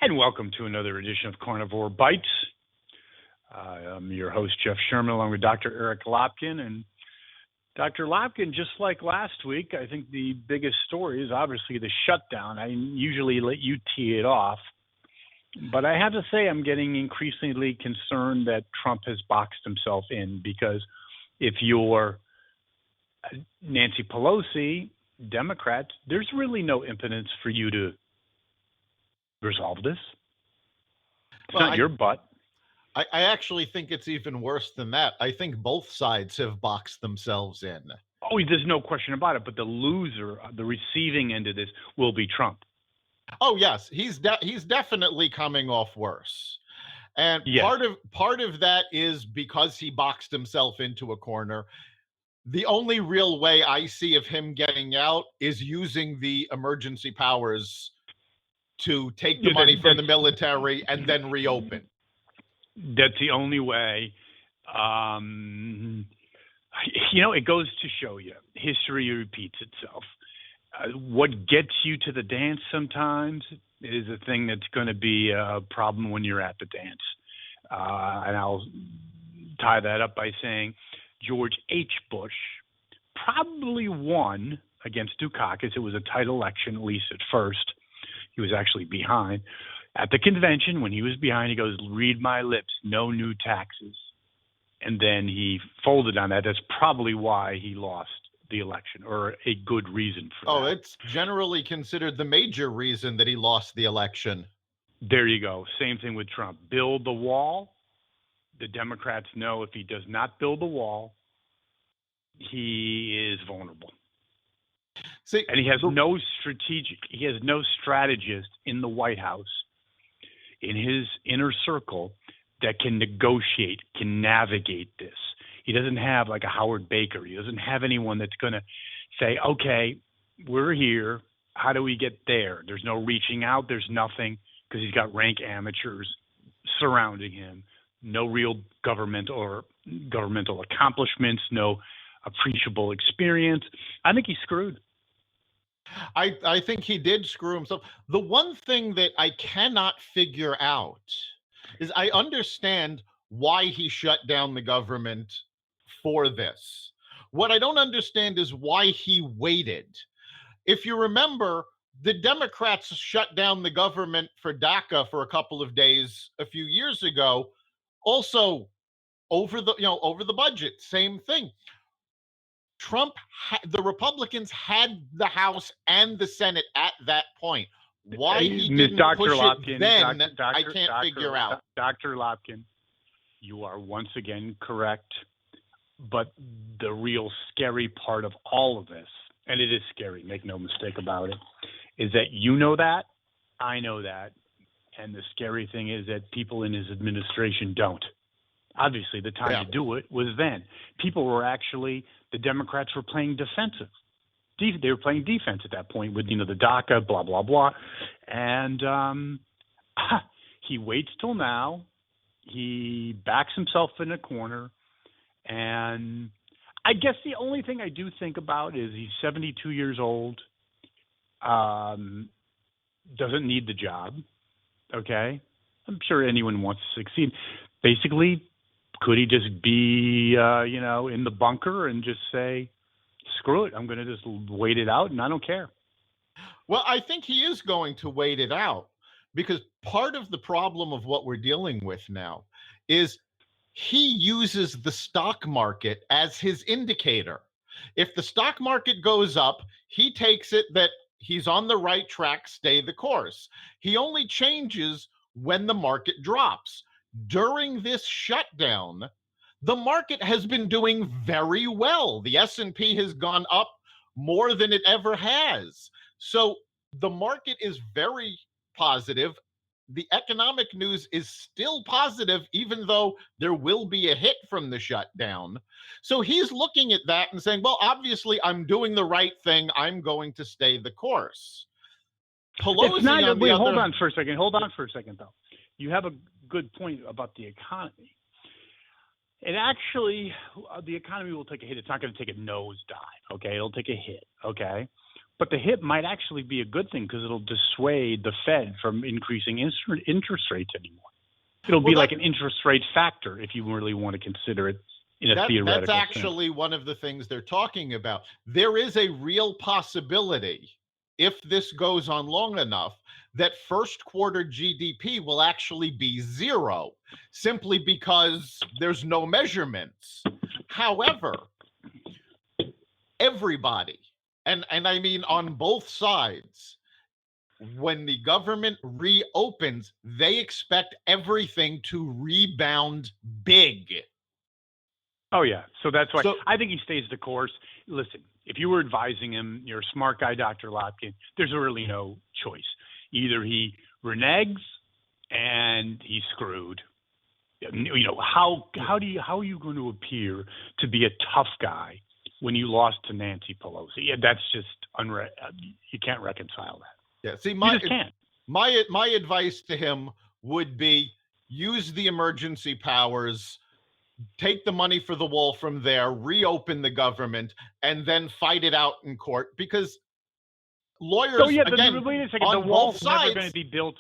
And welcome to another edition of Carnivore Bites. I'm your host, Jeff Sherman, along with Dr. Eric Lopkin. And Dr. Lopkin, just like last week, I think the biggest story is obviously the shutdown. I usually let you tee it off. But I have to say I'm getting increasingly concerned that Trump has boxed himself in, because if you're Nancy Pelosi, Democrats, there's really no impotence for you to resolve this. It's not your butt. I actually think it's even worse than that. I think both sides have boxed themselves in. Oh, there's no question about it. But the loser, the receiving end of this, will be Trump. Oh yes, he's definitely coming off worse, and yes. part of that is because he boxed himself into a corner. The only real way I see of him getting out is using the emergency powers to take the money from the military and then reopen. That's the only way. It goes to show you, history repeats itself. What gets you to the dance sometimes is a thing that's going to be a problem when you're at the dance. And I'll tie that up by saying George H. Bush probably won against Dukakis. It was a tight election, at least at first. He was actually behind. At the convention, when he was behind, he goes, "Read my lips, no new taxes." And then he folded on that. That's probably why he lost the election, or a good reason for that. Oh, it's generally considered the major reason that he lost the election. There you go. Same thing with Trump. Build the wall. The Democrats know if he does not build the wall, he is vulnerable. See, and he has no strategist in the White House, in his inner circle, that can negotiate, can navigate this. He doesn't have like a Howard Baker. He doesn't have anyone that's going to say, okay, we're here. How do we get there? There's no reaching out. There's nothing, because he's got rank amateurs surrounding him. No real governmental accomplishments, no appreciable experience. I think he's screwed. I think he did screw himself. The one thing that I cannot figure out is, I understand why he shut down the government for this. What I don't understand is why he waited. If you remember, the Democrats shut down the government for DACA for a couple of days a few years ago. Also, over the budget, same thing. The Republicans had the House and the Senate at that point. Why he didn't push it then, I can't figure out. Dr. Lopkin, you are once again correct. But the real scary part of all of this, and it is scary, make no mistake about it, is that you know that, I know that, and the scary thing is that people in his administration don't. Obviously, the time to do it was then. The Democrats were playing defensive. They were playing defense at that point with, the DACA, blah, blah, blah. And he waits till now. He backs himself in a corner. And I guess the only thing I do think about is he's 72 years old, doesn't need the job, okay? I'm sure anyone wants to succeed. Basically, could he just be, in the bunker and just say, screw it, I'm going to just wait it out and I don't care? Well, I think he is going to wait it out, because part of the problem of what we're dealing with now is he uses the stock market as his indicator. If the stock market goes up, he takes it that he's on the right track, stay the course. He only changes when the market drops. During this shutdown, the market has been doing very well. The S&P has gone up more than it ever has. So the market is very positive. The economic news is still positive, even though there will be a hit from the shutdown. So he's looking at that and saying, well, obviously I'm doing the right thing. I'm going to stay the course. Pelosi, hold on for a second, though. You have a good point about the economy. And actually, the economy will take a hit. It's not going to take a nosedive, okay? It'll take a hit, okay? But the hit might actually be a good thing because it'll dissuade the Fed from increasing interest rates anymore. It'll be like an interest rate factor if you really want to consider it in a theoretical That's actually one of the things they're talking about. There is a real possibility, if this goes on long enough, that first quarter GDP will actually be zero, simply because there's no measurements. However, everybody, and I mean on both sides, when the government reopens, they expect everything to rebound big. Oh, yeah. So that's why I think he stays the course. Listen, if you were advising him, you're a smart guy, Dr. Lopkin, there's really no choice. Either he reneges and he's screwed. You know, how are you going to appear to be a tough guy when you lost to Nancy Pelosi? Yeah, that's just you can't reconcile that. Yeah, see, you just can't. My advice to him would be use the emergency powers, take the money for the wall from there, reopen the government, and then fight it out in court, because lawyers, wait a second. on The wall's both sides, never going to be built.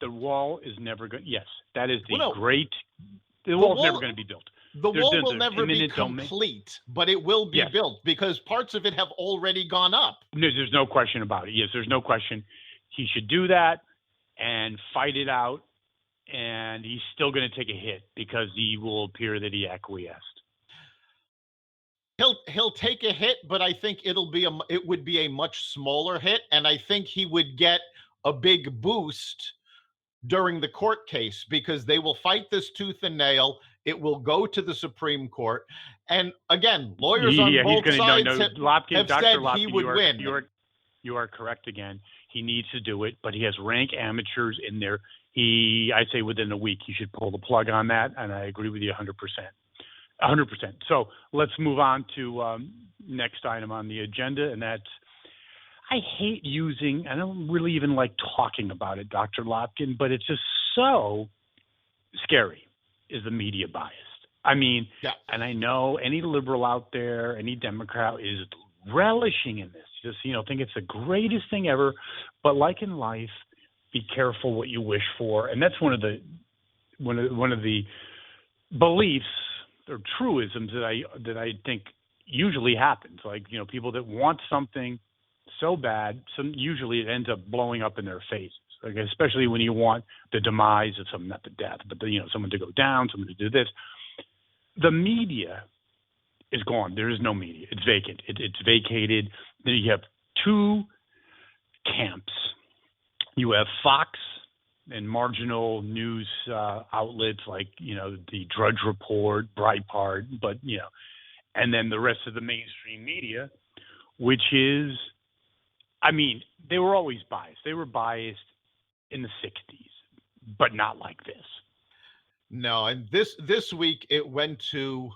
The wall is never going. Yes, that is the wall's never going to be built. The wall will never be complete, but it will be built, because parts of it have already gone up. No, there's no question about it. Yes, there's no question. He should do that and fight it out, and he's still going to take a hit because he will appear that he acquiesced. He'll take a hit, but I think it would be a much smaller hit, and I think he would get a big boost during the court case, because they will fight this tooth and nail. It will go to the Supreme Court, and again, lawyers on both sides have said he would win. You are correct again. He needs to do it, but he has rank amateurs in there. I'd say within a week he should pull the plug on that, and I agree with you 100%. 100%. So let's move on to next item on the agenda, and that's, I hate using, I don't really even like talking about it, Dr. Lopkin, but it's just so scary, is the media biased. I mean, and I know any liberal out there, any Democrat is relishing in this, just, think it's the greatest thing ever. But like in life, be careful what you wish for. And that's one of the beliefs or truisms that I think usually happens. Like, people that want something so bad, usually it ends up blowing up in their faces. Like, especially when you want the demise of someone, not the death, but someone to go down, someone to do this. The media is gone. There is no media. It's vacant. It's vacated. Then you have two camps. You have Fox and marginal news outlets like, the Drudge Report, Breitbart, but, and then the rest of the mainstream media, which is, they were always biased. They were biased in the 60s, but not like this. No, and this week it went to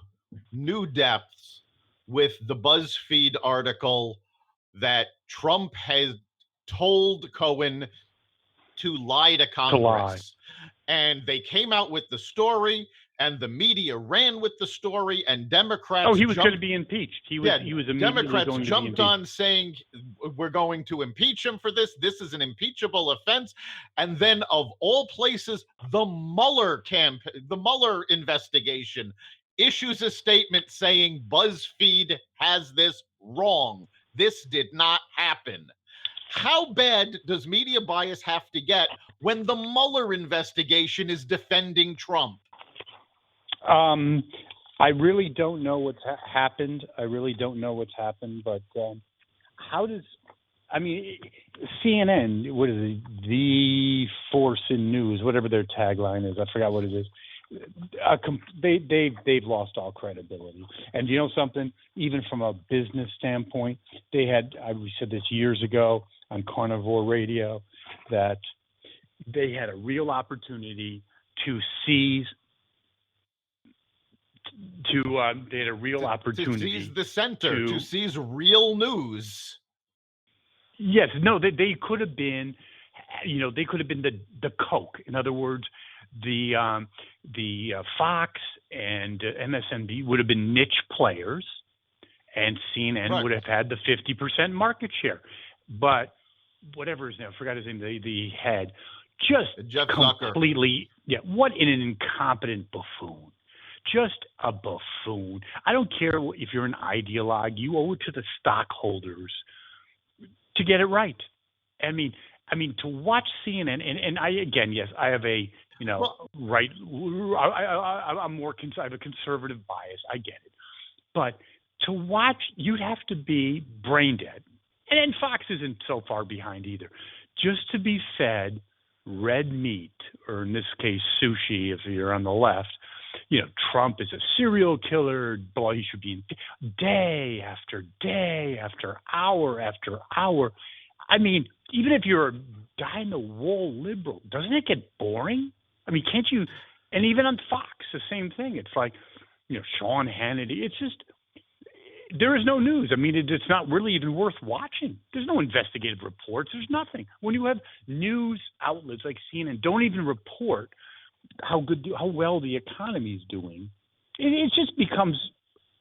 new depths with the Buzzfeed article that Trump has told Cohen to lie to Congress. And they came out with the story, and the media ran with the story, and Democrats. Oh, he was going to be impeached. He was immediately Democrats going jumped on saying, we're going to impeach him for this. This is an impeachable offense. And then, of all places, the Mueller investigation issues a statement saying BuzzFeed has this wrong. This did not happen. How bad does media bias have to get when the Mueller investigation is defending Trump? I really don't know what's happened. But CNN, what is it? The Force in News, whatever their tagline is. I forgot what it is. They've lost all credibility. And you know something? Even from a business standpoint, we said this years ago on Carnivore Radio, that they had a real opportunity to seize. They had a real opportunity to seize the center, to seize real news. Yes, no, they could have been, they could have been the Coke. In other words, the Fox and MSNBC would have been niche players, and CNN would have had the 50% market share. but whatever his name, I forgot his name, the head, just Jeff Zucker. completely, what an incompetent buffoon. Just a buffoon. I don't care if you're an ideologue, you owe it to the stockholders to get it right. I mean, to watch CNN, and I, again, yes, I have a, right, I'm more, I have a conservative bias, I get it. But to watch, you'd have to be brain dead. And Fox isn't so far behind either. Just to be fed red meat, or in this case, sushi, if you're on the left, Trump is a serial killer, he should be day after day after hour after hour. I mean, even if you're a dyed-in-the-wool liberal, doesn't it get boring? I mean, can't you? And even on Fox, the same thing. It's like, Sean Hannity. It's just, there is no news. I mean, it's not really even worth watching. There's no investigative reports. There's nothing. When you have news outlets like CNN don't even report how well the economy is doing, it just becomes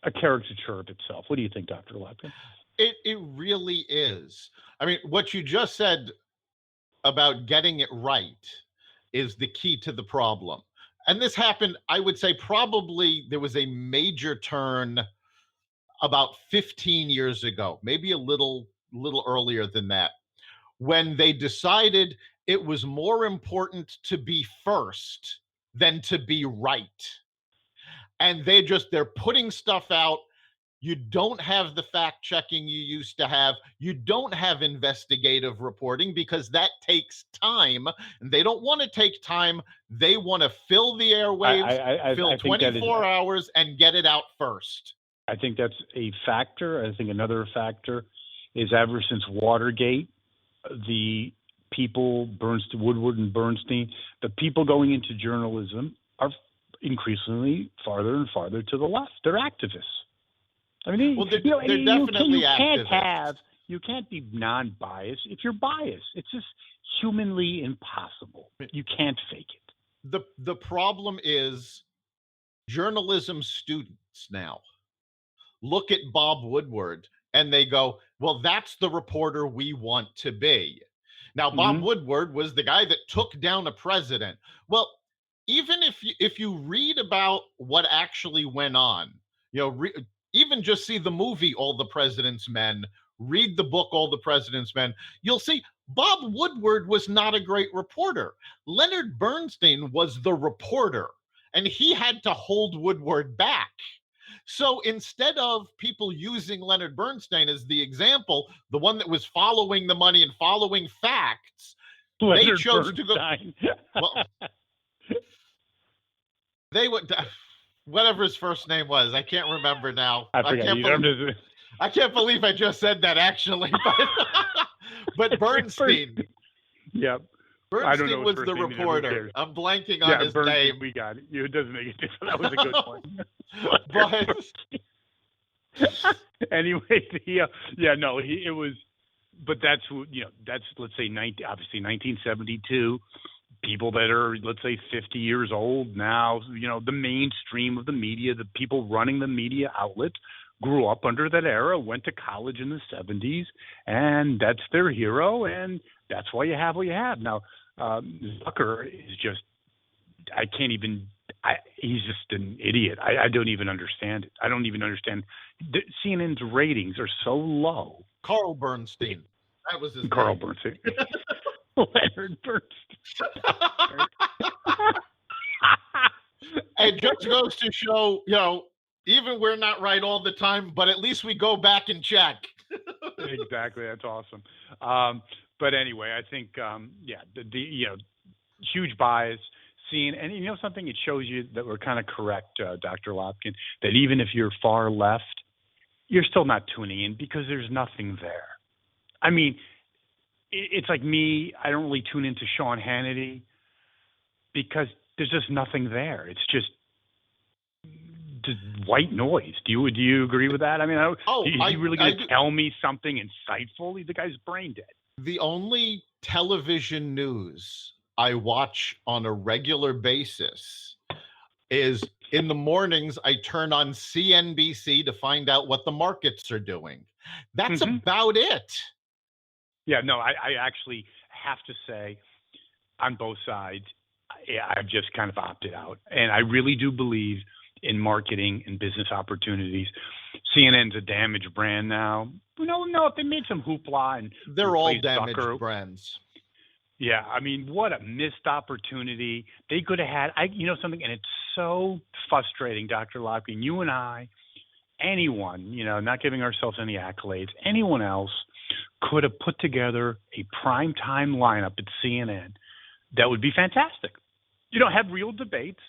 a caricature of itself. What do you think, Dr. Lopkin? It really is. I mean, what you just said about getting it right is the key to the problem. And this happened, I would say, probably there was a major turn about 15 years ago, maybe a little earlier than that, when they decided it was more important to be first than to be right. And they're putting stuff out. You don't have the fact checking you used to have. You don't have investigative reporting because that takes time. And they don't want to take time. They want to fill the airwaves, fill 24 hours and get it out first. I think that's a factor. I think another factor is ever since Watergate, the people, Woodward and Bernstein, the people going into journalism are increasingly farther and farther to the left. They're activists. I mean, they're definitely activists. You can't be non-biased if you're biased. It's just humanly impossible. You can't fake it. The problem is journalism students now look at Bob Woodward and they go, well, that's the reporter we want to be. Now, Bob Woodward was the guy that took down a president. Well, even if you read about what actually went on, even just see the movie All the President's Men, read the book All the President's Men, you'll see Bob Woodward was not a great reporter. Leonard Bernstein was the reporter, and he had to hold Woodward back. So instead of people using Leonard Bernstein as the example, the one that was following the money and following facts, they chose to go. Well, they would. Whatever his first name was, I can't remember now. I can't believe I just said that, actually. But Bernstein. Yeah. Bernstein was the reporter. I'm blanking on his name. We got it. It doesn't make a difference. That was a good one. But anyway, it was. But that's let's say 1972. People that are, let's say, 50 years old now, the mainstream of the media, the people running the media outlets grew up under that era, went to college in the 70s, and that's their hero, and that's why you have what you have. Now, Zucker is just, he's just an idiot. I don't even understand it. I don't even understand. CNN's ratings are so low. Carl Bernstein. That was his Carl name. Bernstein. Leonard Bernstein. It just goes to show, even we're not right all the time, but at least we go back and check. Exactly. That's awesome. But anyway, I think, the huge bias seen. And something, it shows you that we're kind of correct, Dr. Lopkin, that even if you're far left, you're still not tuning in because there's nothing there. I mean, it's like me, I don't really tune into Sean Hannity because there's just nothing there. It's just white noise. Do you agree with that? I mean, are you really going to tell me something insightful? The guy's brain dead. The only television news I watch on a regular basis is in the mornings, I turn on CNBC to find out what the markets are doing. That's about it. Yeah, no, I actually have to say, on both sides, I've just kind of opted out. And I really do believe in marketing and business opportunities. CNN's a damaged brand now. No, if they made some hoopla and They're all replaced damaged Tucker, brands. yeah, I mean, what a missed opportunity. They could have had, something, and it's so frustrating, Dr. Lopkin. You and I, anyone, not giving ourselves any accolades, anyone else could have put together a primetime lineup at CNN that would be fantastic. Have real debates,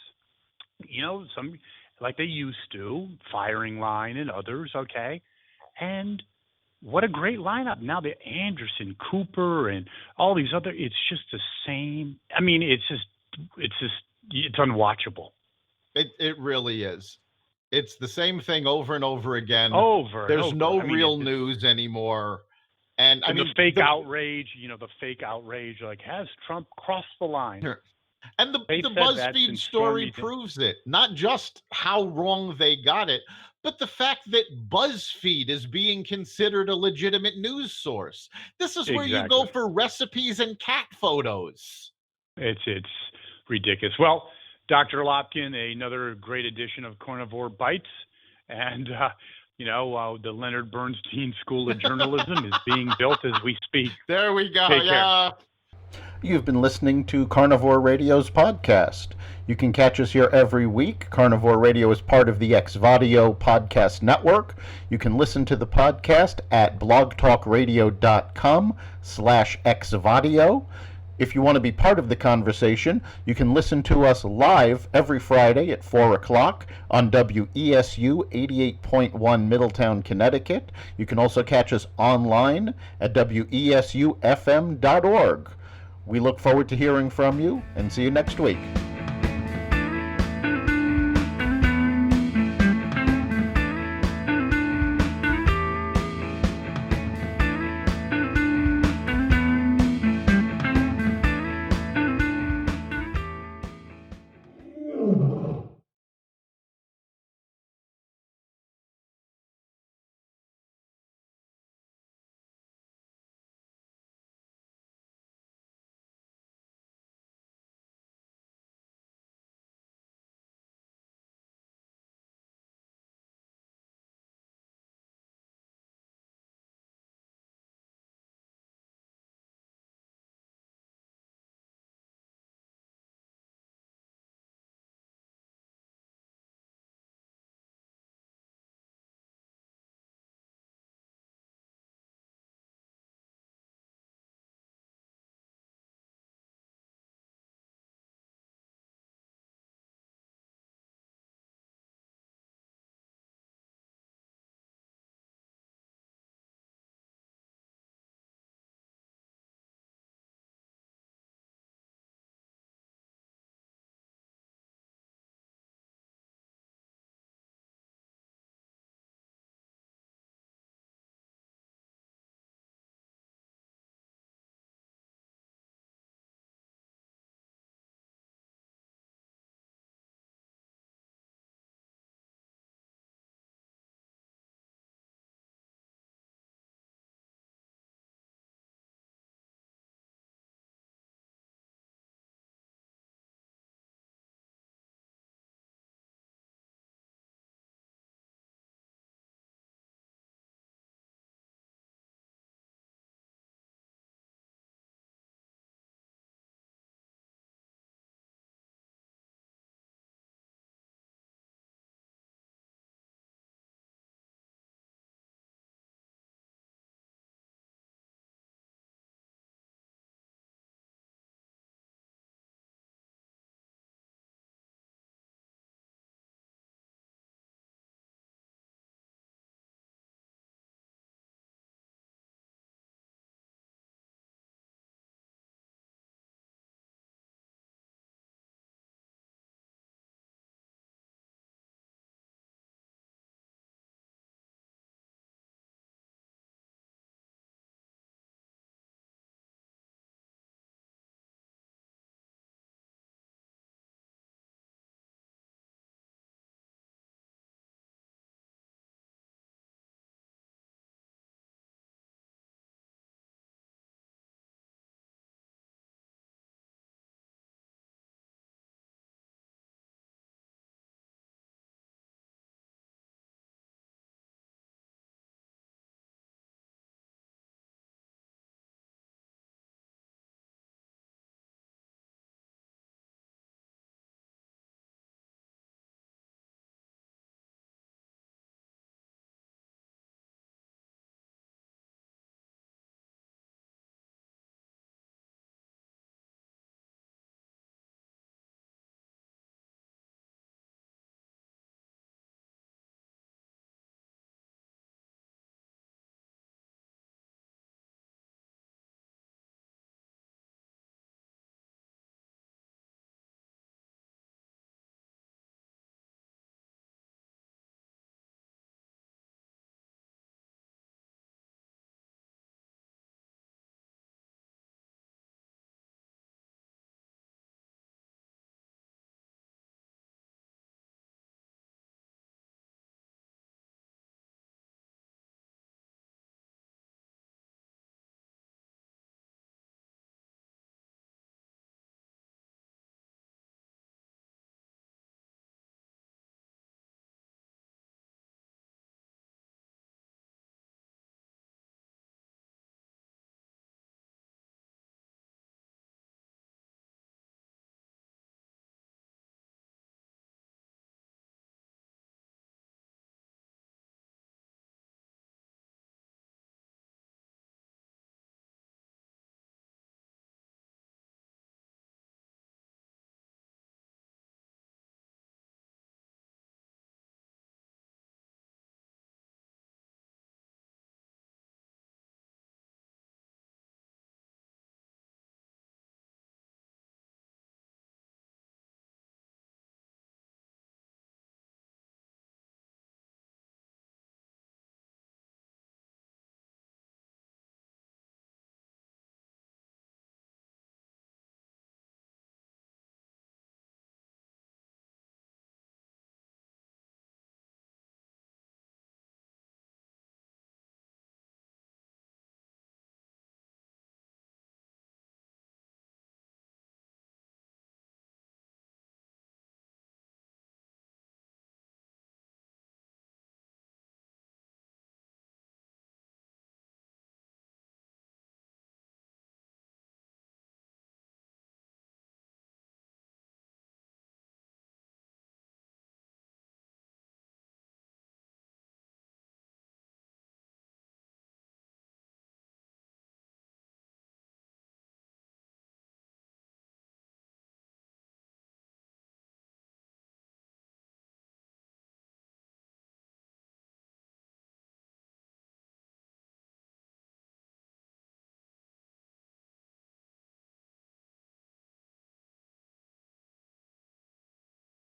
some like they used to, Firing Line and others, okay? And what a great lineup. Now the Anderson, Cooper, and all these other, it's just the same. I mean, it's unwatchable. It really is. It's the same thing over and over again. There's no real news anymore. And I mean, the fake outrage, like, has Trump crossed the line? And the Buzzfeed story proves it. Not just how wrong they got it, but the fact that Buzzfeed is being considered a legitimate news source. This is where you go for recipes and cat photos. It's ridiculous. Well, Dr. Lopkin, another great edition of Carnivore Bites. And, the Leonard Bernstein School of Journalism is being built as we speak. There we go. Take care. You've been listening to Carnivore Radio's podcast. You can catch us here every week. Carnivore Radio is part of the Xvadio podcast network. You can listen to the podcast at blogtalkradio.com/Xvadio. If you want to be part of the conversation, you can listen to us live every Friday at 4 o'clock on WESU 88.1 Middletown, Connecticut. You can also catch us online at WESUFM.org. We look forward to hearing from you, and see you next week.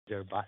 There, bye.